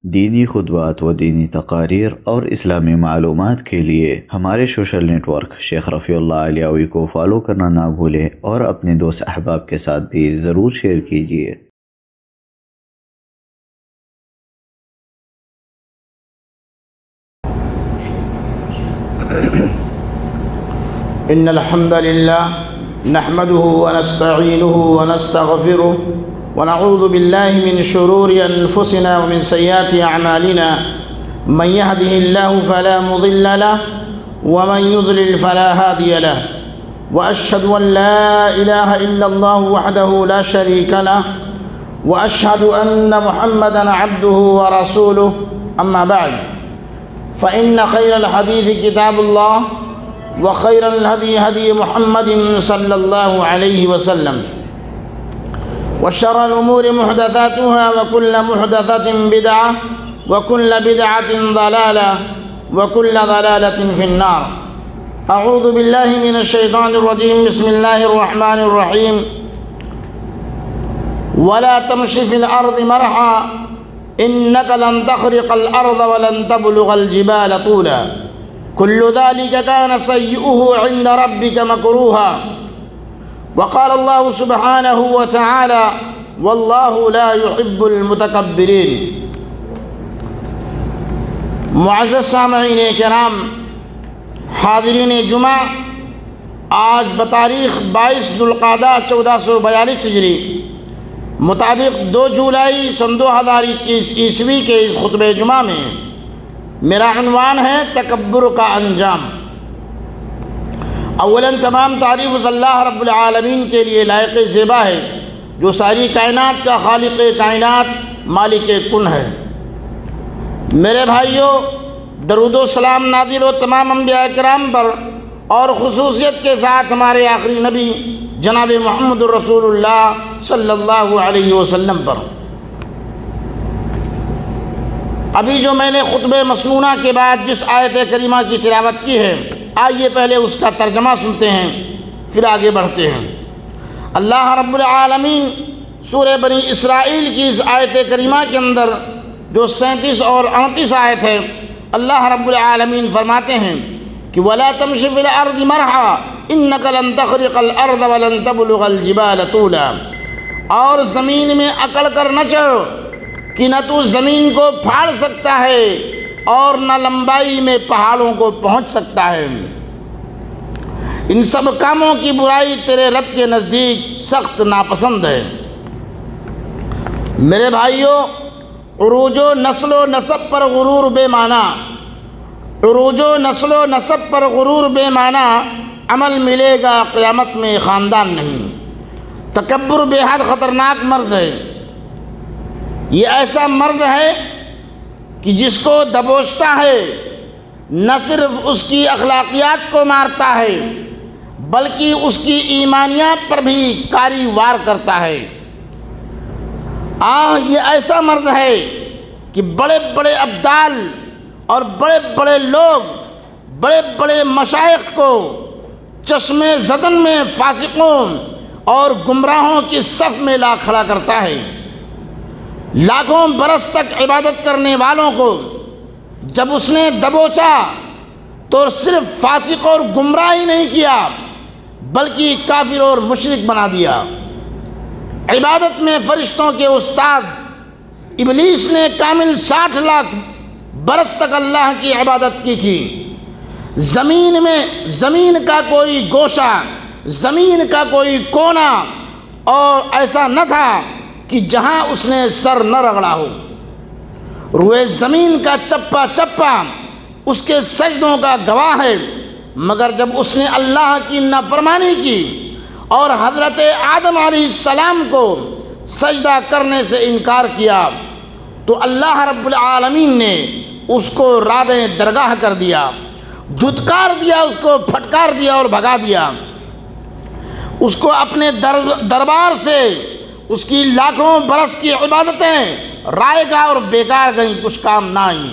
دینی خطبات و دینی تقاریر اور اسلامی معلومات کے لیے ہمارے سوشل نیٹ ورک شیخ رفیع اللہ علیوی کو فالو کرنا نہ بھولیں اور اپنے دوست احباب کے ساتھ بھی ضرور شیئر کیجیے۔ ان الحمد للہ نحمده ونستعینه ونستغفره ونعوذ باللہ من شرور انفسنا ومن سیئات اعمالنا من يهده الله فلا مضل له ومن يضلل فلا هادي له واشهد ان لا اله الا الله وحده لا شريك له واشهد ان محمدا عبده ورسوله اما بعد فان خير الحديث كتاب الله وخير الهدي هدي محمد صلى الله عليه وسلم وشر الأمور محدثاتها وكل محدثة بدعة وكل بدعة ضلالة وكل ضلالة في النار أعوذ بالله من الشيطان الرجيم بسم الله الرحمن الرحيم ولا تمشي في الأرض مرحا إنك لن تخرق الأرض ولن تبلغ الجبال طولا كل ذلك كان سيئه عند ربك مكروها وقال الله سبحانه وتعالى والله لا يحب المتكبرين۔ معزز سامعین کرام، حاضرین جمعہ، آج بتاریخ 22 ذوالقعدہ 1442 ہجری مطابق 2 جولائی سن 2021 عیسوی کے اس خطبہ جمعہ میں میرا عنوان ہے تکبر کا انجام۔ اولاً تمام تعریف اس اللہ رب العالمین کے لیے لائق زیبا ہے جو ساری کائنات کا خالق کائنات مالک کن ہے۔ میرے بھائیوں، درود و سلام نازل ہو تمام انبیاء کرام پر اور خصوصیت کے ساتھ ہمارے آخری نبی جناب محمد رسول اللہ صلی اللہ علیہ وسلم پر۔ ابھی جو میں نے خطبہ مسنونہ کے بعد جس آیت کریمہ کی تلاوت کی ہے، آئیے پہلے اس کا ترجمہ سنتے ہیں پھر آگے بڑھتے ہیں۔ اللہ رب العالمین سورہ بنی اسرائیل کی اس آیت کریمہ کے اندر جو 37 اور 38 آیت ہے، اللہ رب العالمین فرماتے ہیں کہ وَلَا تَمْشِ فِي الْأَرْضِ مَرْحًا إِنَّكَ لَن تَخْرِقَ الْأَرْضَ وَلَن تَبْلُغَ الْجِبَالَ طُولًا، اور زمین میں اکڑ کر نہ چڑھ کہ نہ تو زمین کو پھاڑ سکتا ہے اور نہ لمبائی میں پہاڑوں کو پہنچ سکتا ہے۔ ان سب کاموں کی برائی تیرے رب کے نزدیک سخت ناپسند ہے۔ میرے بھائیوں، عروج و نسل و نسب پر غرور بے معنی، عروج و نسل و نسب پر غرور بے معنی عمل ملے گا قیامت میں خاندان نہیں۔ تکبر بے حد خطرناک مرض ہے۔ یہ ایسا مرض ہے کہ جس کو دبوچتا ہے نہ صرف اس کی اخلاقیات کو مارتا ہے بلکہ اس کی ایمانیات پر بھی کاری وار کرتا ہے۔ یہ ایسا مرض ہے کہ بڑے بڑے ابدال اور بڑے بڑے لوگ بڑے بڑے مشائخ کو چشمے زدن میں فاسقوں اور گمراہوں کی صف میں لا کھڑا کرتا ہے۔ لاکھوں برس تک عبادت کرنے والوں کو جب اس نے دبوچا تو صرف فاسق اور گمراہ ہی نہیں کیا بلکہ کافر اور مشرک بنا دیا۔ عبادت میں فرشتوں کے استاد ابلیس نے کامل 60 لاکھ برس تک اللہ کی عبادت کی تھی۔ زمین کا کوئی گوشہ، زمین کا کوئی کونا اور ایسا نہ تھا کہ جہاں اس نے سر نہ رگڑا ہو۔ روئے زمین کا چپا چپا اس کے سجدوں کا گواہ ہے، مگر جب اس نے اللہ کی نافرمانی کی اور حضرت آدم علیہ السلام کو سجدہ کرنے سے انکار کیا تو اللہ رب العالمین نے اس کو رادِ درگاہ کر دیا، دھتکار دیا، اس کو پھٹکار دیا اور بھگا دیا۔ اس کو اپنے دربار سے اس کی لاکھوں برس کی عبادتیں رائے گاہ اور بیکار گئیں، کچھ کام نہ آئیں۔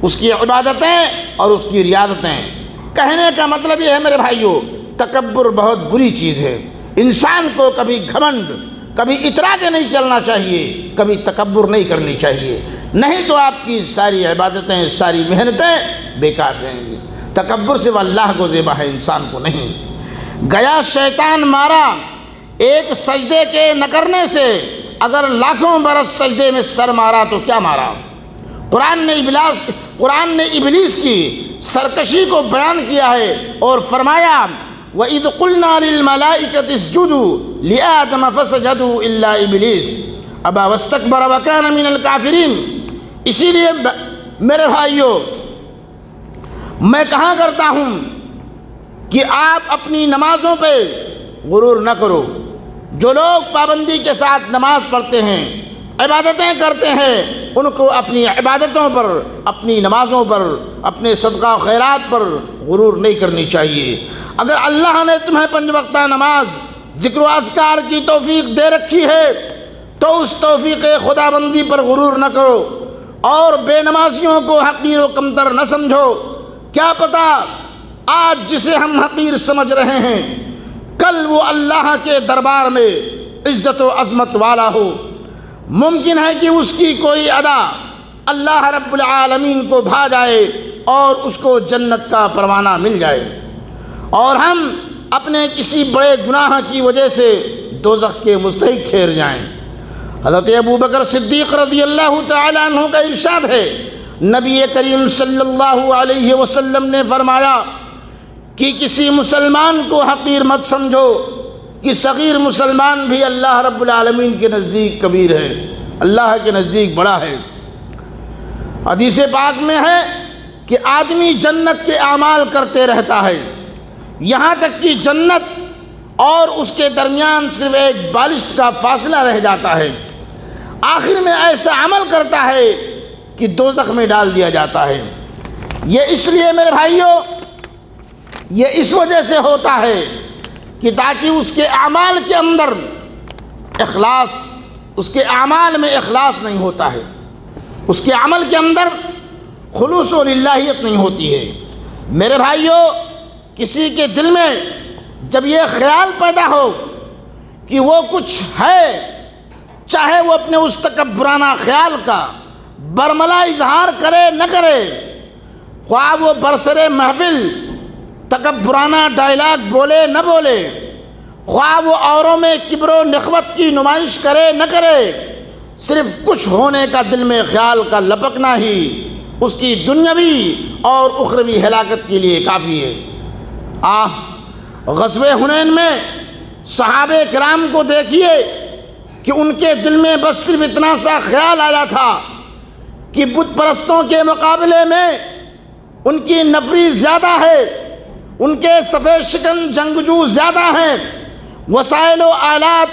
اس کی عبادتیں اور اس کی ریاضتیں۔ کہنے کا مطلب یہ ہے میرے بھائیوں، تکبر بہت بری چیز ہے۔ انسان کو کبھی گھمنڈ، کبھی اترا کے نہیں چلنا چاہیے، کبھی تکبر نہیں کرنی چاہیے، نہیں تو آپ کی ساری عبادتیں، ساری محنتیں بیکار رہیں گی۔ تکبر صرف اللہ کو زیبا ہے، انسان کو نہیں۔ گیا شیطان مارا ایک سجدے کے نہ کرنے سے، اگر لاکھوں برس سجدے میں سر مارا تو کیا مارا؟ قرآن نے ابلیس کی سرکشی کو بیان کیا ہے اور فرمایا وَإِذْ قُلْنَا لِلْمَلَائِكَةِ اسْجُدُوا لِآدَمَ فَسَجَدُوا إِلَّا إِبْلِيسَ أَبَى وَاسْتَكْبَرَ وَكَانَ مِنَ الْكَافِرِينَ۔ اسی لیے میرے بھائیوں، میں کہا کرتا ہوں کہ آپ اپنی نمازوں پہ غرور نہ کرو۔ جو لوگ پابندی کے ساتھ نماز پڑھتے ہیں، عبادتیں کرتے ہیں، ان کو اپنی عبادتوں پر، اپنی نمازوں پر، اپنے صدقہ و خیرات پر غرور نہیں کرنی چاہیے۔ اگر اللہ نے تمہیں 5 وقتہ نماز، ذکر و اذکار کی توفیق دے رکھی ہے تو اس توفیق خدا بندی پر غرور نہ کرو اور بے نمازیوں کو حقیر و کمتر نہ سمجھو۔ کیا پتہ آج جسے ہم حقیر سمجھ رہے ہیں کل وہ اللہ کے دربار میں عزت و عظمت والا ہو۔ ممکن ہے کہ اس کی کوئی ادا اللہ رب العالمین کو بھا جائے اور اس کو جنت کا پروانہ مل جائے، اور ہم اپنے کسی بڑے گناہ کی وجہ سے دوزخ کے مستحق ٹھہر جائیں۔ حضرت ابو بکر صدیق رضی اللہ تعالی عنہ کا ارشاد ہے، نبی کریم صلی اللہ علیہ وسلم نے فرمایا کہ کسی مسلمان کو حقیر مت سمجھو کہ صغیر مسلمان بھی اللہ رب العالمین کے نزدیک کبیر ہے، اللہ کے نزدیک بڑا ہے۔ حدیث پاک میں ہے کہ آدمی جنت کے اعمال کرتے رہتا ہے، یہاں تک کہ جنت اور اس کے درمیان صرف ایک بالشت کا فاصلہ رہ جاتا ہے، آخر میں ایسا عمل کرتا ہے کہ دوزخ میں ڈال دیا جاتا ہے۔ یہ اس لیے میرے بھائیوں، یہ اس وجہ سے ہوتا ہے کہ تاکہ اس کے اعمال کے اندر اخلاص، اس کے اعمال میں اخلاص نہیں ہوتا ہے، اس کے عمل کے اندر خلوص و للہیت نہیں ہوتی ہے۔ میرے بھائیوں، کسی کے دل میں جب یہ خیال پیدا ہو کہ وہ کچھ ہے، چاہے وہ اپنے اس تکبرانہ خیال کا برملا اظہار کرے نہ کرے، خواہ وہ برسر محفل تکبرانہ ڈائلاگ بولے نہ بولے، خواہ وہ اوروں میں کبر و نخوت کی نمائش کرے نہ کرے، صرف کچھ ہونے کا دل میں خیال کا لپکنا ہی اس کی دنیاوی اور اخروی ہلاکت کے لیے کافی ہے۔ غزوہ حنین میں صحابہ کرام کو دیکھیے کہ ان کے دل میں بس صرف اتنا سا خیال آیا تھا کہ بت پرستوں کے مقابلے میں ان کی نفری زیادہ ہے، ان کے سفید شکن جنگجو زیادہ ہیں، وسائل و آلات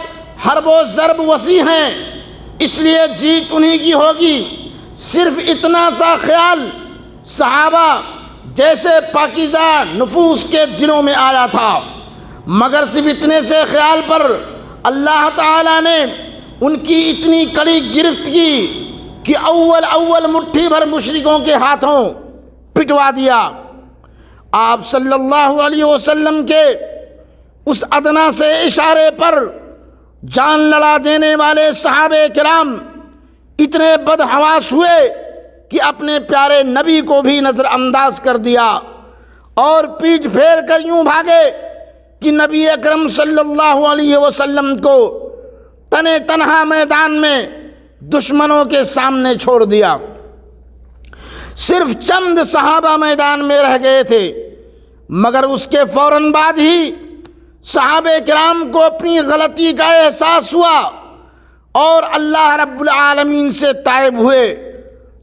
حرب و ضرب وسیع ہیں، اس لیے جیت انہی کی ہوگی۔ صرف اتنا سا خیال صحابہ جیسے پاکیزہ نفوس کے دلوں میں آیا تھا، مگر صرف اتنے سے خیال پر اللہ تعالیٰ نے ان کی اتنی کڑی گرفت کی کہ اول مٹھی بھر مشرکوں کے ہاتھوں پٹوا دیا۔ آپ صلی اللہ علیہ وسلم کے اس ادنا سے اشارے پر جان لڑا دینے والے صحابہ کرام اتنے بدحواس ہوئے کہ اپنے پیارے نبی کو بھی نظر انداز کر دیا اور پیٹھ پھیر کر یوں بھاگے کہ نبی اکرم صلی اللہ علیہ وسلم کو تنے تنہا میدان میں دشمنوں کے سامنے چھوڑ دیا۔ صرف چند صحابہ میدان میں رہ گئے تھے، مگر اس کے فوراً بعد ہی صحابہ کرام کو اپنی غلطی کا احساس ہوا اور اللہ رب العالمین سے تائب ہوئے،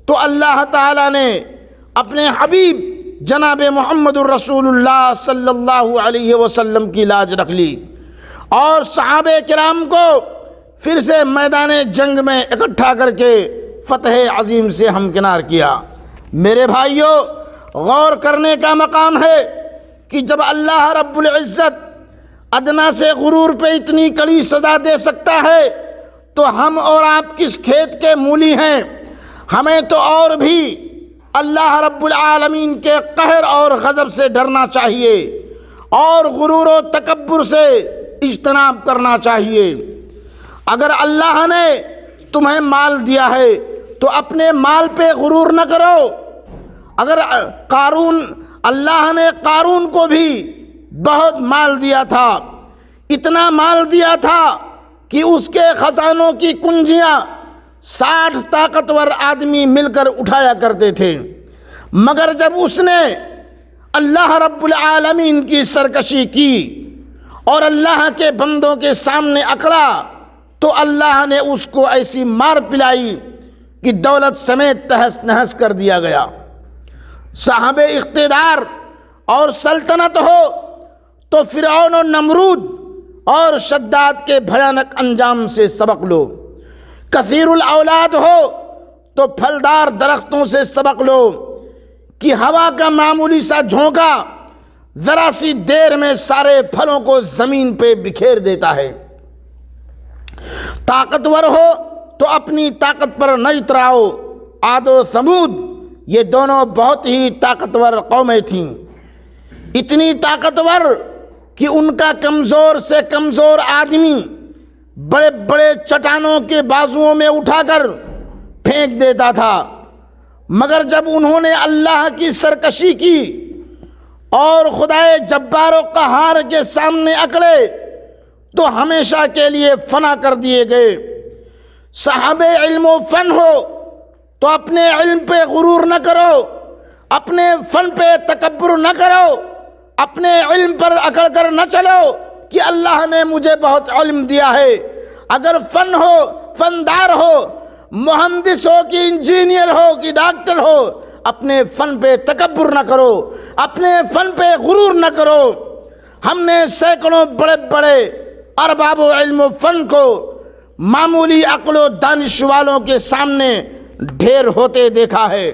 تو اللہ تعالیٰ نے اپنے حبیب جناب محمد الرسول اللہ صلی اللہ علیہ وسلم کی لاج رکھ لی اور صحابہ کرام کو پھر سے میدان جنگ میں اکٹھا کر کے فتح عظیم سے ہمکنار کیا۔ میرے بھائیوں، غور کرنے کا مقام ہے کہ جب اللہ رب العزت ادنا سے غرور پہ اتنی کڑی سزا دے سکتا ہے تو ہم اور آپ کس کھیت کے مولی ہیں؟ ہمیں تو اور بھی اللہ رب العالمین کے قہر اور غضب سے ڈرنا چاہیے اور غرور و تکبر سے اجتناب کرنا چاہیے۔ اگر اللہ نے تمہیں مال دیا ہے تو اپنے مال پہ غرور نہ کرو۔ اگر اللہ نے قارون کو بھی بہت مال دیا تھا، اتنا مال دیا تھا کہ اس کے خزانوں کی کنجیاں 60 طاقتور آدمی مل کر اٹھایا کرتے تھے، مگر جب اس نے اللہ رب العالمین کی سرکشی کی اور اللہ کے بندوں کے سامنے اکڑا تو اللہ نے اس کو ایسی مار پلائی کہ دولت سمیت تہس نہس کر دیا گیا۔ صاحب اقتدار اور سلطنت ہو تو فرعون و نمرود اور شداد کے بھیانک انجام سے سبق لو، کثیر الاولاد ہو تو پھلدار درختوں سے سبق لو کہ ہوا کا معمولی سا جھونکا ذرا سی دیر میں سارے پھلوں کو زمین پہ بکھیر دیتا ہے۔ طاقتور ہو تو اپنی طاقت پر نہ اتراؤ۔ عاد و ثمود یہ دونوں بہت ہی طاقتور قومیں تھیں، اتنی طاقتور کہ ان کا کمزور سے کمزور آدمی بڑے بڑے چٹانوں کے بازوؤں میں اٹھا کر پھینک دیتا تھا، مگر جب انہوں نے اللہ کی سرکشی کی اور خدائے جبار و قہار کے سامنے اکڑے تو ہمیشہ کے لیے فنا کر دیے گئے۔ صاحب علم و فن ہو تو اپنے علم پہ غرور نہ کرو، اپنے فن پہ تکبر نہ کرو، اپنے علم پر اکڑ کر نہ چلو کہ اللہ نے مجھے بہت علم دیا ہے۔ اگر فن ہو، فندار ہو، مہندس ہو کہ انجینئر ہو کہ ڈاکٹر ہو، اپنے فن پہ تکبر نہ کرو، اپنے فن پہ غرور نہ کرو۔ ہم نے سینکڑوں بڑے بڑے ارباب و علم و فن کو معمولی عقل و دانش والوں کے سامنے ڈھیر ہوتے دیکھا ہے۔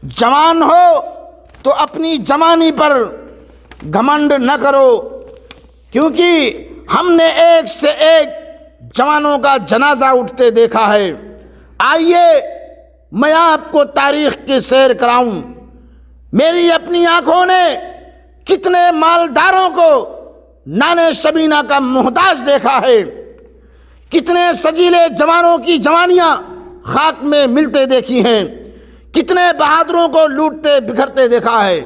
جوان ہو تو اپنی جوانی پر گھمنڈ نہ کرو، کیونکہ ہم نے ایک سے ایک جوانوں کا جنازہ اٹھتے دیکھا ہے۔ آئیے میں آپ کو تاریخ کی سیر کراؤں۔ میری اپنی آنکھوں نے کتنے مالداروں کو نانے شبینہ کا محتاج دیکھا ہے، کتنے سجیلے جوانوں کی جوانیاں خاک میں ملتے دیکھی ہیں، کتنے بہادروں کو لوٹتے بکھرتے دیکھا ہے۔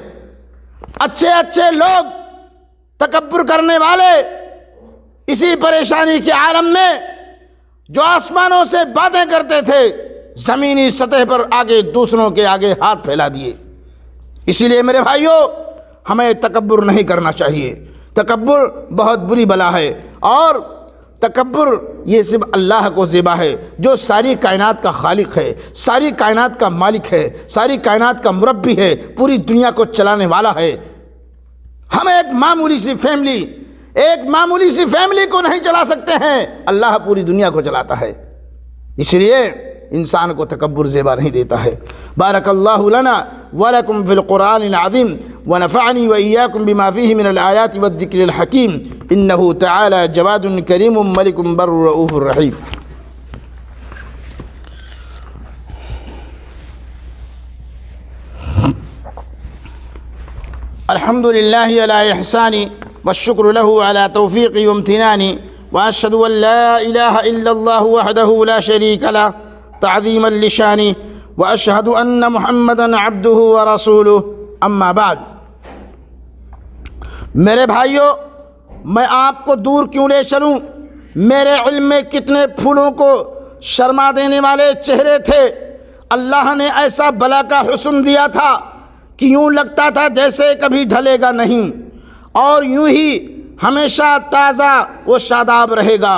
اچھے اچھے لوگ، تکبر کرنے والے، اسی پریشانی کے عالم میں جو آسمانوں سے باتیں کرتے تھے، زمینی سطح پر آگے دوسروں کے آگے ہاتھ پھیلا دیے۔ اسی لیے میرے بھائیوں، ہمیں تکبر نہیں کرنا چاہیے۔ تکبر بہت بری بلا ہے، اور تکبر یہ صرف اللہ کو زیبا ہے جو ساری کائنات کا خالق ہے، ساری کائنات کا مالک ہے، ساری کائنات کا مربی ہے، پوری دنیا کو چلانے والا ہے۔ ہم ایک معمولی سی فیملی کو نہیں چلا سکتے ہیں، اللہ پوری دنیا کو چلاتا ہے۔ اس لیے انسان کو تکبر زیبا نہیں دیتا ہے۔ بارک اللہ لنا ولکم فی القرآن العظیم ونفعنی وإیاکم بما فیہ من الآیات والذکر الحکیم انہ تعالی جواد کریم ملک بر رؤوف الرحیم۔ الحمد للہ علی احسانی والشکر له على توفیقی وامتنانی واشهد ان لا الہ الا اللہ وحدہ لا شریک له تعظیما لشانی واشهد ان محمدا عبدہ ورسولہ اما بعد۔ میرے بھائیوں، میں آپ کو دور کیوں لے چلوں؟ میرے علم میں کتنے پھولوں کو شرما دینے والے چہرے تھے۔ اللہ نے ایسا بلا کا حسن دیا تھا کہ یوں لگتا تھا جیسے کبھی ڈھلے گا نہیں، اور یوں ہی ہمیشہ تازہ و شاداب رہے گا،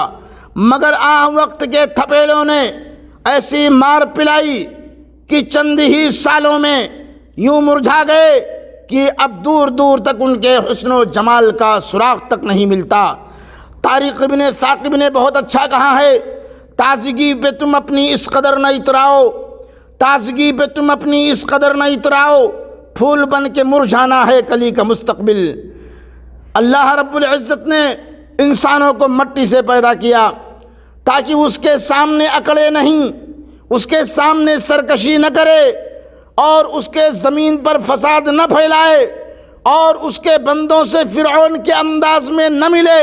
مگر وقت کے تھپیڑوں نے ایسی مار پلائی کہ چند ہی سالوں میں یوں مرجھا گئے کہ اب دور دور تک ان کے حسن و جمال کا سراغ تک نہیں ملتا۔ طارق ابن ثاقب نے بہت اچھا کہا ہے، تازگی پہ تم اپنی اس قدر نہ اتراؤ، تازگی پہ تم اپنی اس قدر نہ اتراؤ، پھول بن کے مرجھانا ہے کلی کا مستقبل۔ اللہ رب العزت نے انسانوں کو مٹی سے پیدا کیا تاکہ اس کے سامنے اکڑے نہیں، اس کے سامنے سرکشی نہ کرے، اور اس کے زمین پر فساد نہ پھیلائے، اور اس کے بندوں سے فرعون کے انداز میں نہ ملے۔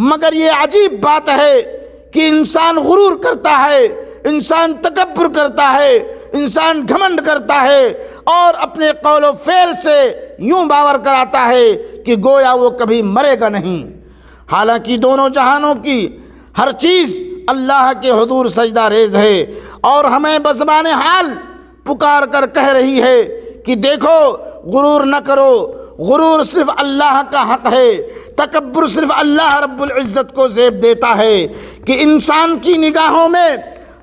مگر یہ عجیب بات ہے کہ انسان غرور کرتا ہے، انسان تکبر کرتا ہے، انسان گھمنڈ کرتا ہے اور اپنے قول و فعل سے یوں باور کراتا ہے کہ گویا وہ کبھی مرے گا نہیں، حالانکہ دونوں جہانوں کی ہر چیز اللہ کے حضور سجدہ ریز ہے اور ہمیں بزبان حال پکار کر کہہ رہی ہے کہ دیکھو غرور نہ کرو، غرور صرف اللہ کا حق ہے، تکبر صرف اللہ رب العزت کو زیب دیتا ہے کہ انسان کی نگاہوں میں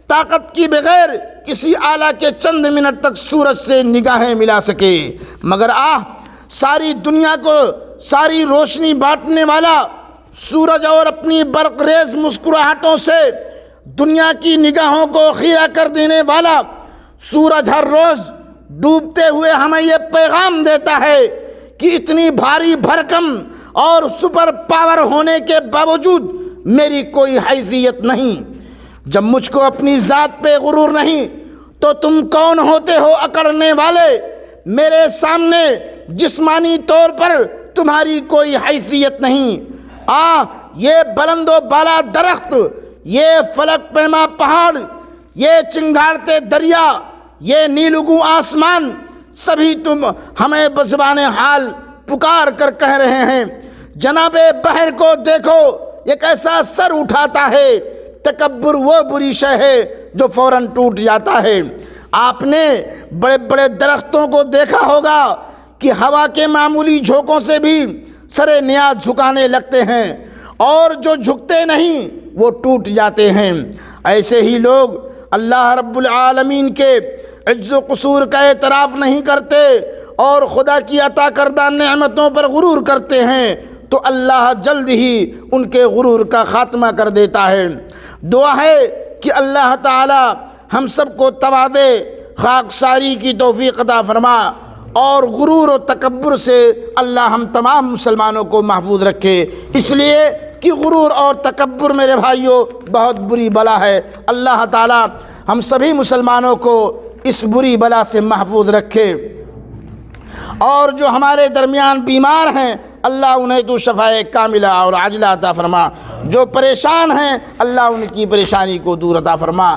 طاقت کی بغیر کسی آلہ کے چند منٹ تک سورج سے نگاہیں ملا سکے، مگر ساری دنیا کو ساری روشنی بانٹنے والا سورج اور اپنی برق ریز مسکراہٹوں سے دنیا کی نگاہوں کو خیرہ کر دینے والا سورج ہر روز ڈوبتے ہوئے ہمیں یہ پیغام دیتا ہے کہ اتنی بھاری بھرکم اور سپر پاور ہونے کے باوجود میری کوئی حیثیت نہیں۔ جب مجھ کو اپنی ذات پہ غرور نہیں تو تم کون ہوتے ہو اکڑنے والے؟ میرے سامنے جسمانی طور پر تمہاری کوئی حیثیت نہیں۔ یہ بلند و بالا درخت، یہ فلک پیما پہاڑ، یہ چنگھاڑتے دریا، یہ نیلگوں آسمان، سبھی تم ہمیں بزبان حال پکار کر کہہ رہے ہیں جناب بحر کو دیکھو یہ کیسا سر اٹھاتا ہے، تکبر وہ بری شے ہے جو فوراً ٹوٹ جاتا ہے۔ آپ نے بڑے بڑے درختوں کو دیکھا ہوگا کہ ہوا کے معمولی جھونکوں سے بھی سر نیاز جھکانے لگتے ہیں اور جو جھکتے نہیں وہ ٹوٹ جاتے ہیں۔ ایسے ہی لوگ اللہ رب العالمین کے عجز و قصور کا اعتراف نہیں کرتے اور خدا کی عطا کردہ نعمتوں پر غرور کرتے ہیں تو اللہ جلد ہی ان کے غرور کا خاتمہ کر دیتا ہے۔ دعا ہے کہ اللہ تعالی ہم سب کو تواضع خاکساری کی توفیق عطا فرما اور غرور و تکبر سے اللہ ہم تمام مسلمانوں کو محفوظ رکھے، اس لیے کہ غرور اور تکبر میرے بھائیوں بہت بری بلا ہے۔ اللہ تعالی ہم سبھی مسلمانوں کو اس بری بلا سے محفوظ رکھے، اور جو ہمارے درمیان بیمار ہیں اللہ انہیں تو شفاء کاملہ اور عاجلہ عطا فرما، جو پریشان ہیں اللہ ان کی پریشانی کو دور عطا فرما،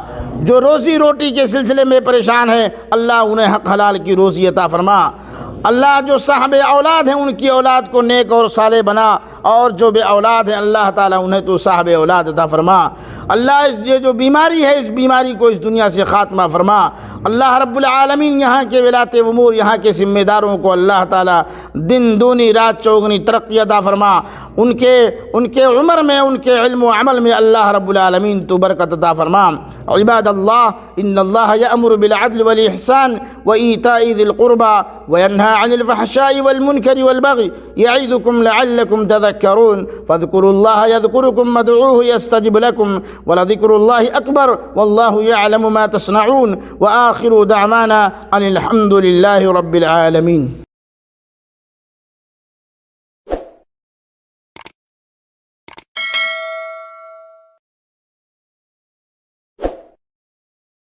جو روزی روٹی کے سلسلے میں پریشان ہیں اللہ انہیں حق حلال کی روزی عطا فرما، اللہ جو صاحب اولاد ہیں ان کی اولاد کو نیک اور صالح بنا، اور جو بے اولاد ہیں اللہ تعالیٰ انہیں تو صاحب اولاد عطا فرما۔ اللہ یہ جو بیماری ہے اس بیماری کو اس دنیا سے خاتمہ فرما۔ اللہ رب العالمین یہاں کے ولایت امور، یہاں کے ذمہ داروں کو اللہ تعالیٰ دن دونی رات چوگنی ترقی عطا فرما، ان کے عمر میں ان کے علم و عمل میں اللہ رب العالمین تو برکت عطا فرما۔ عباد اللہ ان اللہ یأمر بالعدل والإحسان وإیتاء ذی القربى وینہی عن الفحشاء والمنکر والبغی یعظکم لعلکم تذکرون فاذکروا اللہ یذکرکم وادعوہ یستجب لکم ولذکر اللہ اکبر واللہ یعلم ما تصنعون وآخر دعوانا ان الحمد للہ رب العالمین۔